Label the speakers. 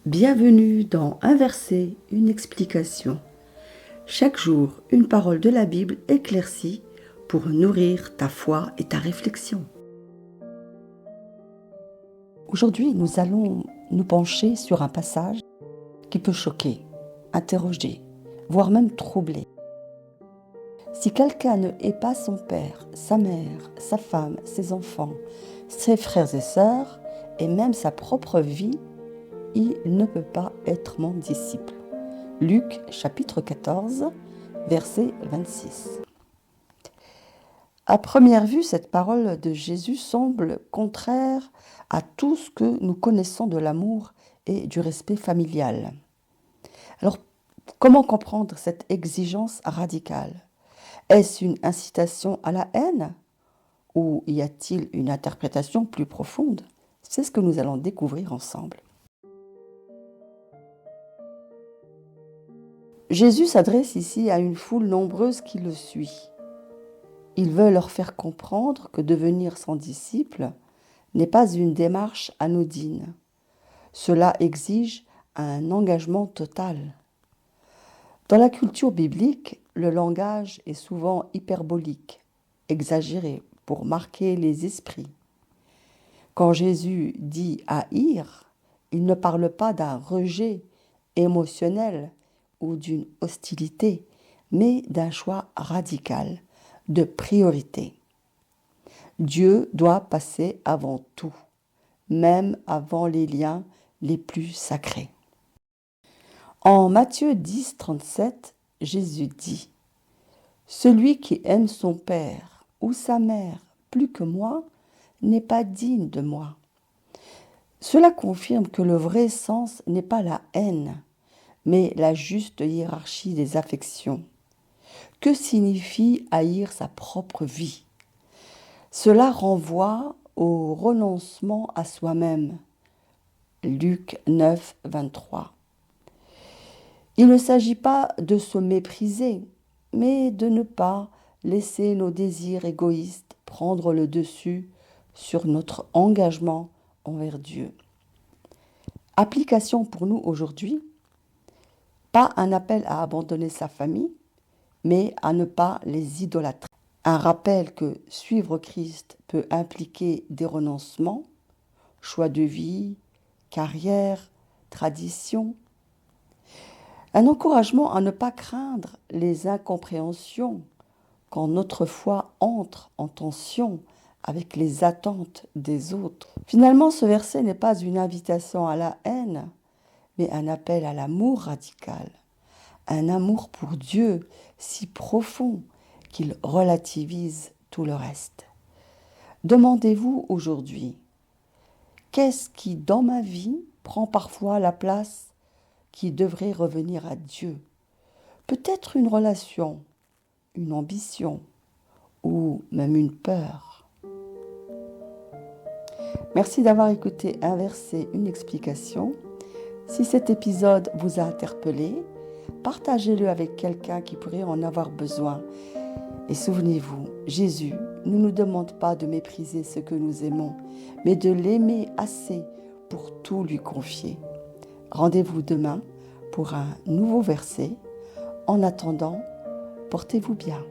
Speaker 1: Bienvenue dans Un verset, une explication. Chaque jour, une parole de la Bible éclaircie pour nourrir ta foi et ta réflexion. Aujourd'hui, nous allons nous pencher sur un passage qui peut choquer, interroger, voire même troubler. Si quelqu'un ne hait pas son père, sa mère, sa femme, ses enfants, ses frères et sœurs, et même sa propre vie, il ne peut pas être mon disciple. Luc chapitre 14, verset 26. À première vue, cette parole de Jésus semble contraire à tout ce que nous connaissons de l'amour et du respect familial. Alors, comment comprendre cette exigence radicale ? Est-ce une incitation à la haine ? Ou y a-t-il une interprétation plus profonde ? C'est ce que nous allons découvrir ensemble. Jésus s'adresse ici à une foule nombreuse qui le suit. Il veut leur faire comprendre que devenir son disciple n'est pas une démarche anodine. Cela exige un engagement total. Dans la culture biblique, le langage est souvent hyperbolique, exagéré pour marquer les esprits. Quand Jésus dit haïr, il ne parle pas d'un rejet émotionnel ou d'une hostilité, mais d'un choix radical, de priorité. Dieu doit passer avant tout, même avant les liens les plus sacrés. En Matthieu 10, 37, Jésus dit « Celui qui aime son père ou sa mère plus que moi n'est pas digne de moi. » Cela confirme que le vrai sens n'est pas la haine, mais la juste hiérarchie des affections. Que signifie haïr sa propre vie ? Cela renvoie au renoncement à soi-même. Luc 9, 23. Il ne s'agit pas de se mépriser, mais de ne pas laisser nos désirs égoïstes prendre le dessus sur notre engagement envers Dieu. Application pour nous aujourd'hui, pas un appel à abandonner sa famille, mais à ne pas les idolâtrer. Un rappel que suivre Christ peut impliquer des renoncements, choix de vie, carrière, tradition. Un encouragement à ne pas craindre les incompréhensions quand notre foi entre en tension avec les attentes des autres. Finalement, ce verset n'est pas une invitation à la haine, mais un appel à l'amour radical. Un amour pour Dieu si profond qu'il relativise tout le reste. Demandez-vous aujourd'hui, qu'est-ce qui dans ma vie prend parfois la place qui devrait revenir à Dieu ? Peut-être une relation, une ambition ou même une peur. Merci d'avoir écouté Un verset, une explication. Si cet épisode vous a interpellé, partagez-le avec quelqu'un qui pourrait en avoir besoin. Et souvenez-vous, Jésus ne nous demande pas de mépriser ce que nous aimons, mais de l'aimer assez pour tout lui confier. Rendez-vous demain pour un nouveau verset. En attendant, portez-vous bien.